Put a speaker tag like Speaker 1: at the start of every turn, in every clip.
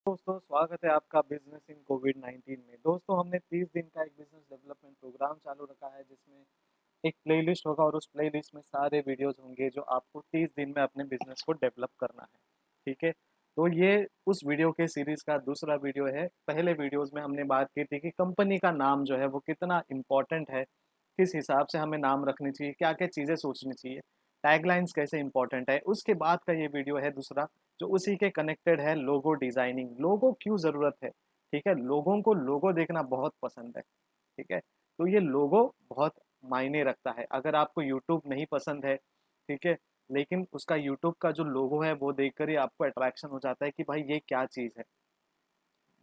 Speaker 1: दोस्तों, स्वागत है आपका बिजनेस इन कोविड-19 में। दोस्तों, हमने 30 दिन का एक बिजनेस डेवलपमेंट प्रोग्राम चालू रखा है, जिसमें एक प्लेलिस्ट होगा और उस प्लेलिस्ट में सारे वीडियोस होंगे जो आपको 30 दिन में अपने बिजनेस को डेवलप करना है। ठीक है? तो ये उस वीडियो के सीरीज का दूसरा वीडियो है। पहले वीडियोस में हमने बात की थी कि कंपनी का नाम जो है वो कितना इम्पोर्टेंट है, किस हिसाब से हमें नाम रखनी चाहिए, क्या-क्या चीज़ें सोचनी चाहिए, टैगलाइन्स कैसे इम्पोर्टेंट है। उसके बाद का ये वीडियो है दूसरा, जो उसी के कनेक्टेड है, लोगो डिजाइनिंग। लोगो क्यों जरूरत है? ठीक है, लोगों को लोगो देखना बहुत पसंद है। ठीक है, तो ये लोगो बहुत मायने रखता है। अगर आपको यूट्यूब नहीं पसंद है, ठीक है, लेकिन उसका यूट्यूब का जो लोगो है वो देखकर ही आपको अट्रैक्शन हो जाता है कि भाई ये क्या चीज़ है।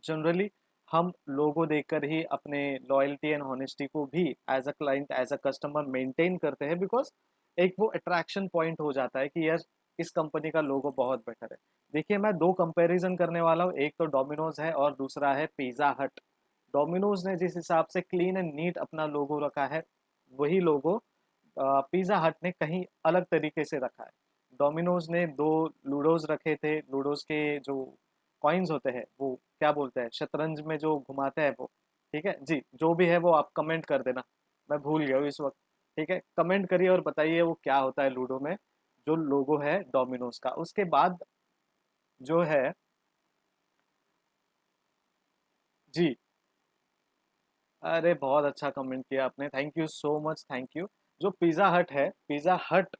Speaker 1: जनरली हम लोगो देखकर ही अपने लॉयल्टी एंड होनेस्टी को भी as a client, as a customer maintain करते हैं, बिकॉज एक वो अट्रैक्शन पॉइंट हो जाता है कि यार इस कंपनी का लोगो बहुत बेटर है। देखिए, मैं दो कंपैरिजन करने वाला हूँ, एक तो डोमिनोज है और दूसरा है पिज्जा हट। डोमिनोज ने जिस हिसाब से क्लीन एंड नीट अपना लोगो रखा है, वही लोगो पिज्जा हट ने कहीं अलग तरीके से रखा है। डोमिनोज ने दो लूडोज रखे थे, लूडोज के जो कॉइन्स होते हैं वो क्या बोलते हैं, शतरंज में जो घुमाते हैं वो। ठीक है जी, जो भी है वो आप कमेंट कर देना, मैं भूल गया हूँ इस वक्त। ठीक है, कमेंट करिए और बताइए वो क्या होता है लूडो में, जो लोगो है डोमिनोज का। उसके बाद जो है, जी, अरे बहुत अच्छा कमेंट किया आपने, thank you so much, thank you. जो पिज्जा हट है, पिज्जा हट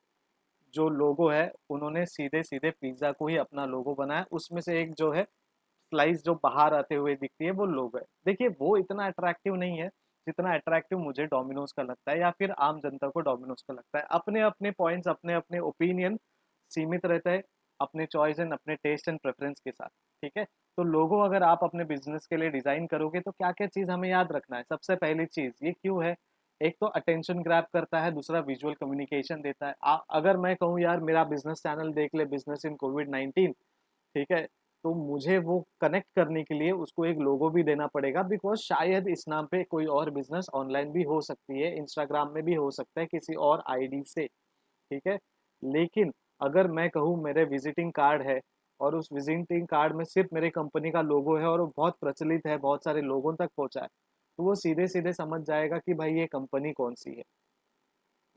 Speaker 1: जो लोगो है, उन्होंने सीधे सीधे पिज्जा को ही अपना लोगो बनाया। उसमें से एक जो है स्लाइस जो बाहर आते हुए दिखती है वो लोगो है। देखिए, वो इतना अट्रैक्टिव नहीं है जितना अट्रैक्टिव मुझे डोमिनोज का लगता है या फिर आम जनता को डोमिनोज का लगता है। अपने अपने पॉइंट्स, अपने अपने ओपिनियन सीमित रहते हैं अपने चॉइस एंड अपने टेस्ट एंड प्रेफरेंस के साथ। ठीक है, तो लोगो अगर आप अपने बिजनेस के लिए डिजाइन करोगे तो क्या क्या चीज हमें याद रखना है? सबसे पहली चीज ये क्यों है, एक तो अटेंशन ग्रैब करता है, दूसरा विजुअल कम्युनिकेशन देता है। अगर मैं कहूँ यार मेरा बिजनेस चैनल देख ले, बिजनेस इन कोविड-19, ठीक है, तो मुझे वो कनेक्ट करने के लिए उसको एक लोगो भी देना पड़ेगा, बिकॉज शायद इस नाम पे कोई और बिजनेस ऑनलाइन भी हो सकती है, इंस्टाग्राम में भी हो सकता है किसी और आईडी से। ठीक है, लेकिन अगर मैं कहूँ मेरे विजिटिंग कार्ड है और उस विजिटिंग कार्ड में सिर्फ मेरे कंपनी का लोगो है और वो बहुत प्रचलित है, बहुत सारे लोगों तक पहुंचा है, तो वो सीधे सीधे समझ जाएगा कि भाई ये कंपनी कौन सी है।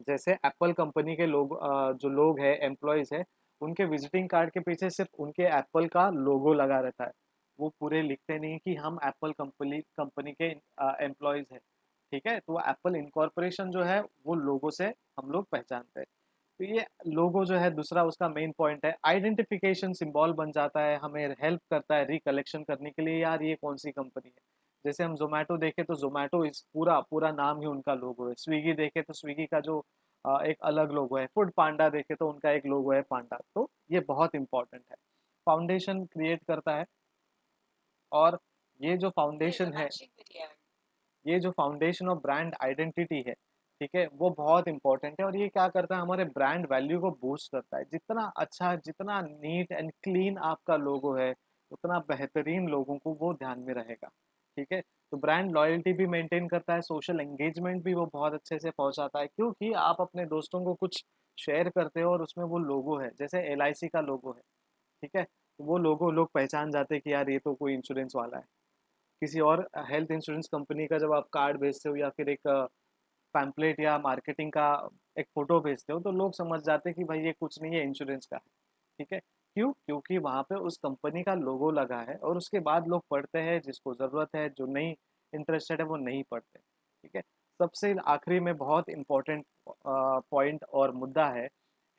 Speaker 1: जैसे एप्पल कंपनी के लोग, जो लोग हैं, एम्प्लॉयज है, उनके विजिटिंग कार्ड के पीछे सिर्फ उनके एप्पल का लोगो लगा रहता है। वो पूरे लिखते नहीं कि हम एप्पल कंपनी कंपनी के एम्प्लॉयज हैं। ठीक है, तो एप्पल इनकॉर्पोरेशन जो है वो लोगो से हम लोग पहचानते हैं। तो ये लोगो जो है दूसरा उसका मेन पॉइंट है, आइडेंटिफिकेशन सिंबल बन जाता है, हमें हेल्प करता है रिकलेक्शन करने के लिए, यार ये कौन सी कंपनी है। जैसे हम जोमेटो देखें तो जोमेटो इस पूरा पूरा नाम ही उनका लोगो है। स्विगी देखे तो स्विगी का जो एक अलग लोगो है। फूड पांडा देखे तो उनका एक लोगो है पांडा। तो ये बहुत इंपॉर्टेंट है, फाउंडेशन क्रिएट करता है। और ये जो फाउंडेशन है, ये जो फाउंडेशन ऑफ ब्रांड आइडेंटिटी है, ठीक है, वो बहुत इंपॉर्टेंट है। और ये क्या करता है, हमारे ब्रांड वैल्यू को बूस्ट करता है। जितना अच्छा, जितना नीट एंड क्लीन आपका लोगो है, उतना बेहतरीन लोगों को वो ध्यान में रहेगा। ठीक है, तो ब्रांड लॉयल्टी भी मेंटेन करता है, सोशल एंगेजमेंट भी वो बहुत अच्छे से पहुंचाता है, क्योंकि आप अपने दोस्तों को कुछ शेयर करते हो और उसमें वो लोगो है, जैसे एल का लोगो है। ठीक है, तो वो लोगो लोग पहचान जाते हैं कि यार ये तो कोई इंश्योरेंस वाला है। किसी और हेल्थ इंश्योरेंस कंपनी का जब आप कार्ड भेजते हो या फिर एक पैम्पलेट या मार्केटिंग का एक फोटो भेजते हो, तो लोग समझ जाते हैं कि भाई ये कुछ नहीं है, इंश्योरेंस का है। ठीक है, क्यों? क्योंकि वहाँ पे उस कंपनी का लोगो लगा है और उसके बाद लोग पढ़ते हैं, जिसको ज़रूरत है, जो नहीं इंटरेस्टेड है वो नहीं पढ़ते। ठीक है, सबसे आखिरी में बहुत इंपॉर्टेंट पॉइंट और मुद्दा है,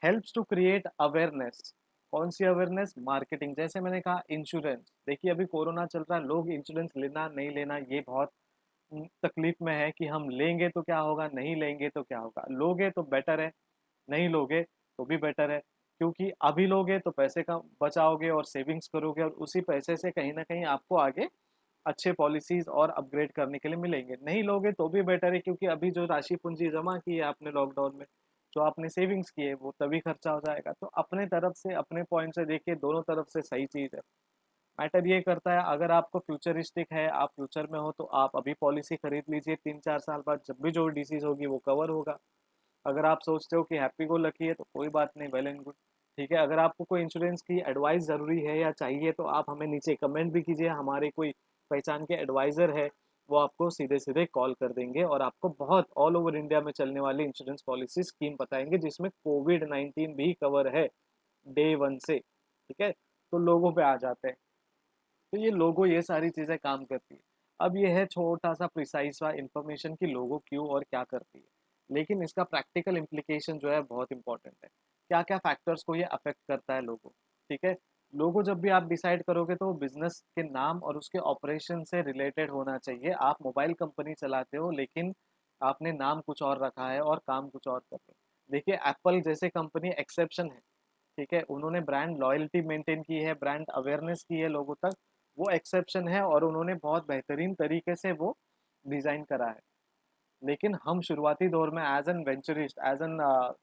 Speaker 1: हेल्प्स टू क्रिएट अवेयरनेस। कौन सी अवेयरनेस? मार्केटिंग। जैसे मैंने कहा इंश्योरेंस, देखिए अभी कोरोना चल रहा है, लोग इंश्योरेंस लेना नहीं लेना ये बहुत तकलीफ में है कि हम लेंगे तो क्या होगा, नहीं लेंगे तो क्या होगा। लोगे तो बेटर है, नहीं लोगे तो भी बेटर है, क्योंकि अभी लोगे तो पैसे का बचाओगे और सेविंग्स करोगे और उसी पैसे से कहीं ना कहीं आपको आगे अच्छे पॉलिसीज और अपग्रेड करने के लिए मिलेंगे। नहीं लोगे तो भी बेटर है, क्योंकि अभी जो राशि पूंजी जमा की है आपने लॉकडाउन में, जो आपने सेविंग्स की है, वो तभी खर्चा हो जाएगा। तो अपने तरफ से, अपने पॉइंट से देखिए, दोनों तरफ से सही चीज़ है। मैटर ये करता है, अगर आपको फ्यूचरिस्टिक है, आप फ्यूचर में हो, तो आप अभी पॉलिसी खरीद लीजिए, 3-4 साल बाद जब भी जो डिसीज होगी वो कवर होगा। अगर आप सोचते हो कि हैप्पी गो लकी है तो कोई बात नहीं, वेल एंड गुड। ठीक है, अगर आपको कोई इंश्योरेंस की एडवाइस ज़रूरी है या चाहिए तो आप हमें नीचे कमेंट भी कीजिए, हमारे कोई पहचान के एडवाइज़र है, वो आपको सीधे-सीधे कॉल कर देंगे और आपको बहुत ऑल ओवर इंडिया में चलने वाली इंश्योरेंस पॉलिसी स्कीम बताएँगे जिसमें कोविड-19 भी कवर है, डे 1 से, ठीक है? तो लोगों पे आ जाते हैं। तो ये लोगो ये सारी चीज़ें काम करती है। अब ये है छोटा-सा प्रिसाइज़ सा इन्फॉर्मेशन कि लोगो क्यों और क्या करती है। लेकिन इसका प्रैक्टिकल इम्प्लीकेशन जो है बहुत इम्पोर्टेंट है। क्या-क्या फैक्टर्स को ये अफ़ेक्ट करता है लोगो, ठीक है? लोगो जब भी आप डिसाइड करोगे तो वो बिज़नेस के नाम और उसके ऑपरेशन से रिलेटेड होना चाहिए। आप मोबाइल कंपनी चलाते हो लेकिन आपने नाम कुछ और रखा है और काम कुछ और कर रहे हो। देखिए एप्पल जैसे कंपनी एक्सेप्शन है। ठीक है, उन्होंने ब्रांड लॉयल्टी मेंटेन की है, ब्रांड अवेयरनेस की है लोगों तक, वो एक्सेप्शन है और उन्होंने बहुत बेहतरीन तरीके से वो डिज़ाइन करा है। लेकिन हम शुरुआती दौर में as an venturist, as an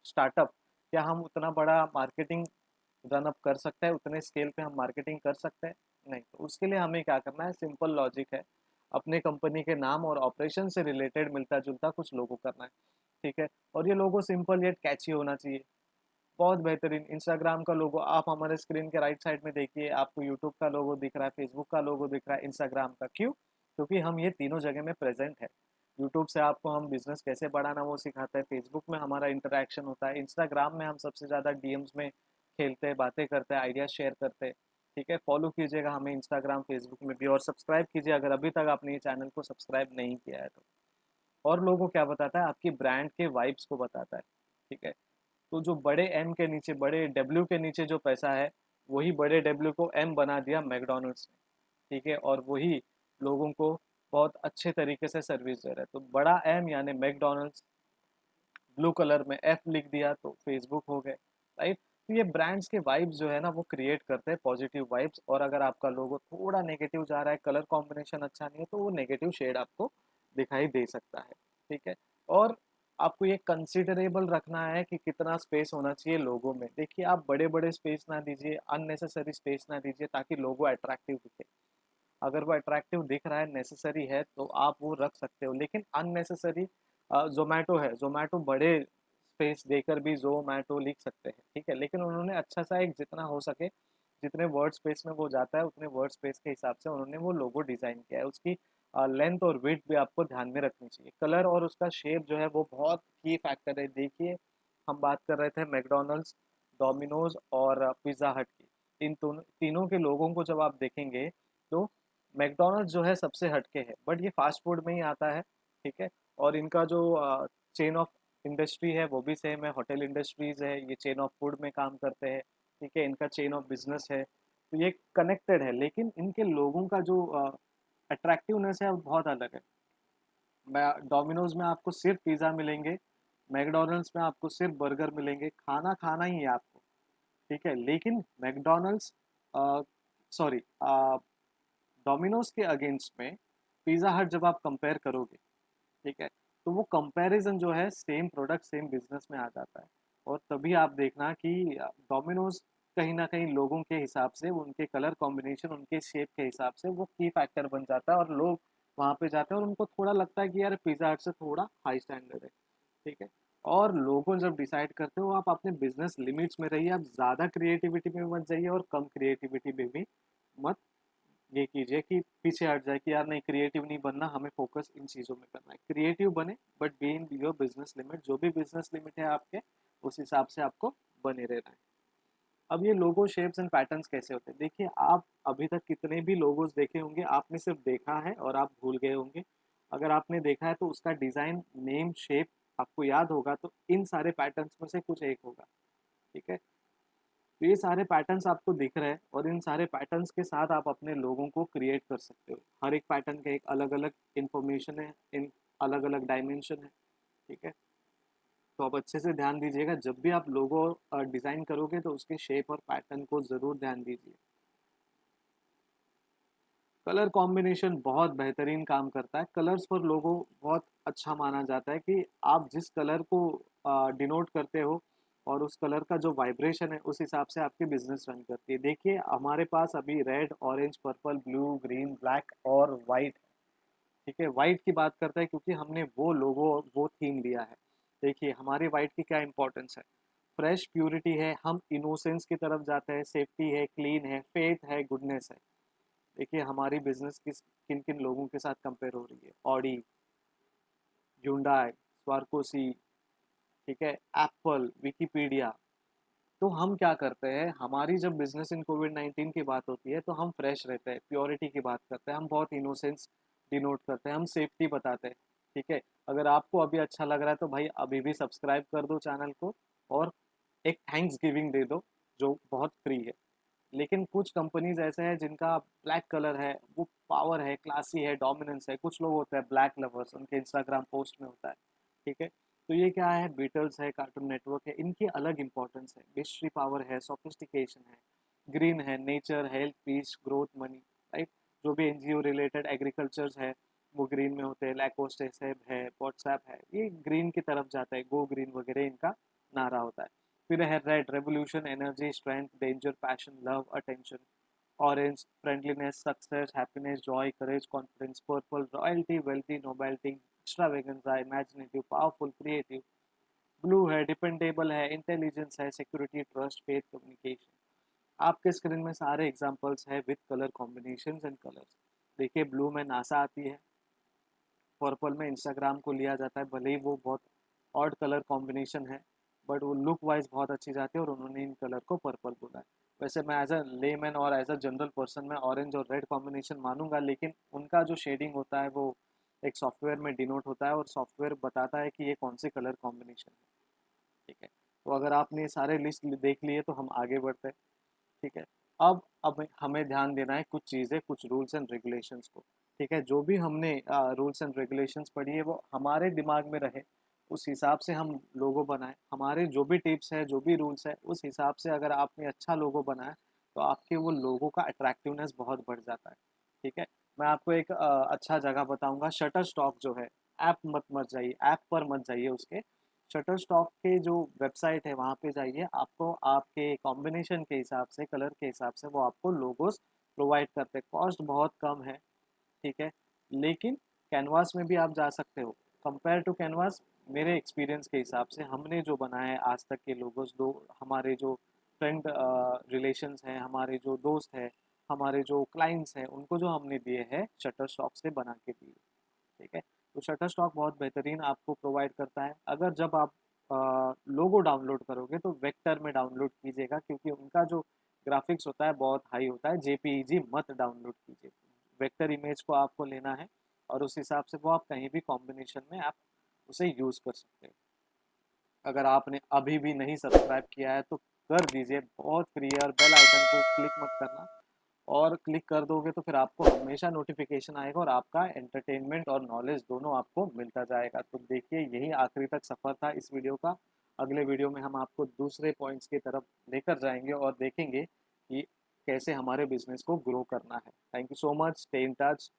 Speaker 1: startup, क्या हम उतना बड़ा मार्केटिंग रन अप कर सकते हैं? उतने स्केल पे हम मार्केटिंग कर सकते हैं? नहीं। तो उसके लिए हमें क्या करना है, सिंपल लॉजिक है, अपने कंपनी के नाम और ऑपरेशन से रिलेटेड मिलता-जुलता कुछ लोगो करना है, ठीक है? और ये लोगो सिंपल येट कैची होना चाहिए। बहुत बेहतरीन इंस्टाग्राम का लोगो आप हमारे स्क्रीन के राइट साइड में देखिए, आपको यूट्यूब का लोगो दिख रहा है, फेसबुक का लोगो दिख रहा है, इंस्टाग्राम का। क्यों? क्योंकि हम ये तीनों जगह में प्रेजेंट है। यूट्यूब से आपको हम बिजनेस कैसे बढ़ाना वो सिखाते हैं, फेसबुक में हमारा इंटरेक्शन होता है, इंस्टाग्राम में हम सबसे ज़्यादा डीएम्स में खेलते हैं, बातें करते हैं, आइडिया शेयर करते हैं। ठीक है, फॉलो कीजिएगा हमें इंस्टाग्राम फेसबुक में भी और सब्सक्राइब कीजिए अगर अभी तक आपने ये चैनल को सब्सक्राइब नहीं किया है तो। और लोगों को क्या बताता है, आपकी ब्रांड के वाइब्स को बताता है। ठीक है, तो जो बड़े एम के नीचे, बड़े डब्ल्यू के नीचे जो पैसा है, वही बड़े डब्ल्यू को एम बना दिया मैकडॉनल्ड्स ने। ठीक है, और वही लोगों को बहुत अच्छे तरीके से सर्विस दे रहा है। तो बड़ा एम यानी मैकडॉनल्ड्स, ब्लू कलर में एफ लिख दिया तो फेसबुक हो गए, राइट? तो ये ब्रांड्स के वाइब्स जो है ना वो क्रिएट करते हैं पॉजिटिव वाइब्स, और अगर आपका लोगो थोड़ा नेगेटिव जा रहा है, कलर कॉम्बिनेशन अच्छा नहीं है, तो वो नेगेटिव शेड आपको दिखाई दे सकता है। ठीक है, और आपको ये कंसिडरेबल रखना है कि कितना स्पेस होना चाहिए लोगो में। देखिए आप बड़े बड़े स्पेस ना दीजिए, अननेसेसरी स्पेस ना दीजिए, ताकि लोगो अट्रैक्टिव दिखे। अगर वो अट्रैक्टिव दिख रहा है, नेसेसरी है, तो आप वो रख सकते हो, लेकिन अननेसेसरी, ज़ोमैटो है, ज़ोमैटो बड़े स्पेस देकर भी ज़ोमैटो लिख सकते हैं, ठीक है? लेकिन उन्होंने अच्छा सा एक जितना हो सके, जितने वर्ड स्पेस में वो जाता है, उतने वर्ड स्पेस के हिसाब से उन्होंने वो लोगो डिज़ाइन किया है। उसकी लेंथ और विड्थ भी आपको ध्यान में रखनी चाहिए। कलर और उसका शेप जो है वो बहुत की फैक्टर है। देखिए, हम बात कर रहे थे मैकडॉनल्ड्स, डोमिनोज़ और पिज़्ज़ा हट की। इन तीनों के लोगों को जब आप देखेंगे, तो मैकडॉनल्ड्स जो है सबसे हटके है, बट ये फास्ट फूड में ही आता है, ठीक है? और इनका जो चेन ऑफ इंडस्ट्री है वो भी सेम है, होटल इंडस्ट्रीज है, ये चेन ऑफ फूड में काम करते हैं, ठीक है? इनका चेन ऑफ बिजनेस है, तो ये कनेक्टेड है, लेकिन इनके लोगों का जो अट्रैक्टिवनेस है वो बहुत अलग है। मैं डोमिनोज में आपको सिर्फ पिज़्ज़ा मिलेंगे, मैकडॉनल्ड्स में आपको सिर्फ बर्गर मिलेंगे, खाना खाना ही है आपको, ठीक है? लेकिन मैकडॉनल्ड्स, सॉरी, डोमिनोज के अगेंस्ट में पिज़्ज़ा हट जब आप कंपेयर करोगे, ठीक है, तो वो कंपैरिजन जो है सेम प्रोडक्ट सेम बिजनेस में आ जाता है। और तभी आप देखना कि डोमिनोज कहीं ना कहीं लोगों के हिसाब से, उनके कलर कॉम्बिनेशन, उनके शेप के हिसाब से वो की फैक्टर बन जाता है और लोग वहाँ पे जाते हैं और उनको थोड़ा लगता है कि यार पिज़्ज़ा हट से थोड़ा हाई स्टैंडर्ड है, ठीक है? और लोगों जब डिसाइड करते हो, आप अपने बिजनेस लिमिट्स में रहिए, आप ज़्यादा क्रिएटिविटी में मत जाइए और कम क्रिएटिविटी में भी मत ये कीजिए कि पीछे हट जाए कि यार नहीं, क्रिएटिव नहीं बनना, हमें फोकस इन चीज़ों में करना है। क्रिएटिव बने but be in your business limit, जो भी बिजनेस लिमिट है आपके, उस हिसाब से आपको बने रहना है। अब ये लोगो शेप्स एंड पैटर्न्स कैसे होते हैं, देखिए आप अभी तक कितने भी लोगोस देखे होंगे, आपने सिर्फ देखा है और आप भूल गए होंगे। अगर आपने देखा है तो उसका डिज़ाइन, नेम, शेप आपको याद होगा, तो इन सारे पैटर्न्स में से कुछ एक होगा, ठीक है? तो ये सारे पैटर्न्स आपको दिख रहे हैं और इन सारे पैटर्न्स के साथ आप अपने लोगों को क्रिएट कर सकते हो। हर एक पैटर्न का एक अलग-अलग इन्फॉर्मेशन है, इन अलग-अलग डायमेंशन है, ठीक है? तो आप अच्छे से ध्यान दीजिएगा, जब भी आप लोगो डिज़ाइन करोगे तो उसके शेप और पैटर्न को ज़रूर ध्यान दीजिए। कलर कॉम्बिनेशन बहुत बेहतरीन काम करता है। कलर्स पर लोगो बहुत अच्छा माना जाता है कि आप जिस कलर को डिनोट करते हो और उस कलर का जो वाइब्रेशन है, उस हिसाब से आपकी बिज़नेस रन करती है। देखिए, हमारे पास अभी red, orange, purple, blue, green, black और व्हाइट, ठीक है? व्हाइट की बात करते हैं क्योंकि हमने वो लोगो, वो थीम लिया है। देखिए, हमारी व्हाइट की क्या इम्पोर्टेंस है? फ्रेश प्यूरिटी है, हम इनोसेंस की तरफ जाते हैं, सेफ्टी है, क्लीन है, फेथ है, गुडनेस है। देखिए हमारी बिजनेस किन किन लोगों के साथ कंपेयर हो रही है। ऑडी, ह्यूंडई, स्वारकोसी, ठीक है, एप्पल, विकिपीडिया। तो हम क्या करते हैं, हमारी जब बिजनेस इन कोविड-19 की बात होती है तो हम फ्रेश रहते हैं, प्योरिटी की बात करते हैं, हम बहुत इनोसेंस डिनोट करते हैं, हम सेफ्टी बताते हैं। ठीक है, अगर आपको अभी अच्छा लग रहा है तो भाई अभी भी सब्सक्राइब कर दो चैनल को, और एक थैंक्स गिविंग दे दो जो बहुत फ्री है। लेकिन कुछ कंपनीज ऐसे हैं जिनका ब्लैक कलर है, वो पावर है, क्लासी है, डोमिनेंस है। कुछ लोग होते हैं ब्लैक लवर्स, उनके इंस्टाग्राम पोस्ट में होता है। ठीक है, तो ये क्या है, बीटल्स है, कार्टून नेटवर्क है, इनकी अलग इंपॉर्टेंस है। मिस्ट्री पावर है, सोफिस्टिकेशन है, ग्रीन है, nature, health, peace, growth, money, right. जो भी एनजीओ रिलेटेड एग्रीकल्चर है वो ग्रीन में होते हैं। लैकोस्ट है, व्हाट्सएप है, ये ग्रीन की तरफ जाता है, गो ग्रीन वगैरह इनका नारा होता है। फिर है red, revolution, energy, strength, danger, passion, love, attention. Orange, friendliness, success, happiness, joy, courage, confidence. Purple, royalty, wealthy, nobility, extravaganza, imaginative, powerful, creative. Blue है, डिपेंडेबल है, इंटेलिजेंस है, सिक्योरिटी, ट्रस्ट, फेथ, कम्युनिकेशन। आपके स्क्रीन में सारे examples है with colour combinations and colours. देखिए blue में NASA आती है, पर्पल में इंस्टाग्राम को लिया जाता है, भले ही वो बहुत ऑड कलर कॉम्बिनेशन है, बट वो लुक वाइज बहुत अच्छी जाती है और उन्होंने इन कलर को पर्पल बोला है। वैसे मैं एज अ लेमैन और एज अ जनरल पर्सन मैं ऑरेंज और रेड कॉम्बिनेशन मानूंगा, लेकिन उनका जो शेडिंग होता है वो एक सॉफ्टवेयर में डिनोट होता है और सॉफ्टवेयर बताता है कि ये कौन सी कलर कॉम्बिनेशन है। ठीक है, तो अगर आपने ये सारे लिस्ट देख लिए तो हम आगे बढ़ते हैं। ठीक है, अब हमें ध्यान देना है कुछ चीज़ें, कुछ रूल्स एंड रेगुलेशंस को। ठीक है, जो भी हमने रूल्स एंड रेगुलेशंस पढ़ी है वो हमारे दिमाग में रहे, उस हिसाब से हम लोगो बनाए। हमारे जो भी टिप्स है, जो भी रूल्स है, उस हिसाब से अगर आपने अच्छा लोगो बनाया तो आपके वो लोगो का अट्रैक्टिवनेस बहुत बढ़ जाता है। ठीक है, मैं आपको एक अच्छा जगह बताऊंगा। शटर स्टॉक जो है, मत जाइए, ऐप पर मत जाइए उसके। शटर स्टॉक के जो वेबसाइट है वहाँ पे जाइए, आपको आपके कॉम्बिनेशन के हिसाब से, कलर के हिसाब से वो आपको लोगोस प्रोवाइड करते हैं। कॉस्ट बहुत कम है। ठीक है, लेकिन कैनवास में भी आप जा सकते हो। कंपेयर टू कैनवास, मेरे एक्सपीरियंस के हिसाब से हमने जो बनाए हैं आज तक के लोगोस, दो हमारे जो फ्रेंड रिलेशंस हैं, हमारे जो दोस्त हैं, हमारे जो क्लाइंट्स हैं, उनको जो हमने दिए हैं शटर स्टॉक से बना के दिए। ठीक है, तो शटर स्टॉक बहुत बेहतरीन आपको प्रोवाइड करता है। अगर जब आप लोगो डाउनलोड करोगे तो वेक्टर में डाउनलोड कीजिएगा, क्योंकि उनका जो ग्राफिक्स होता है बहुत हाई होता है। जेपीईजी मत डाउनलोड कीजिए, वेक्टर इमेज को आपको लेना है और उस हिसाब से वो आप कहीं भी कॉम्बिनेशन में आप उसे यूज़ कर सकते हैं। अगर आपने अभी भी नहीं सब्सक्राइब किया है तो कर दीजिए, बहुत फ्री है, और बेल आइकन को क्लिक मत करना। और क्लिक कर दोगे तो फिर आपको हमेशा नोटिफिकेशन आएगा और आपका एंटरटेनमेंट और नॉलेज दोनों आपको मिलता जाएगा। तो देखिए यही आखिरी तक सफ़र था इस वीडियो का। अगले वीडियो में हम आपको दूसरे पॉइंट्स की तरफ लेकर जाएंगे और देखेंगे कि कैसे हमारे बिजनेस को ग्रो करना है। Thank you so much, stay in touch.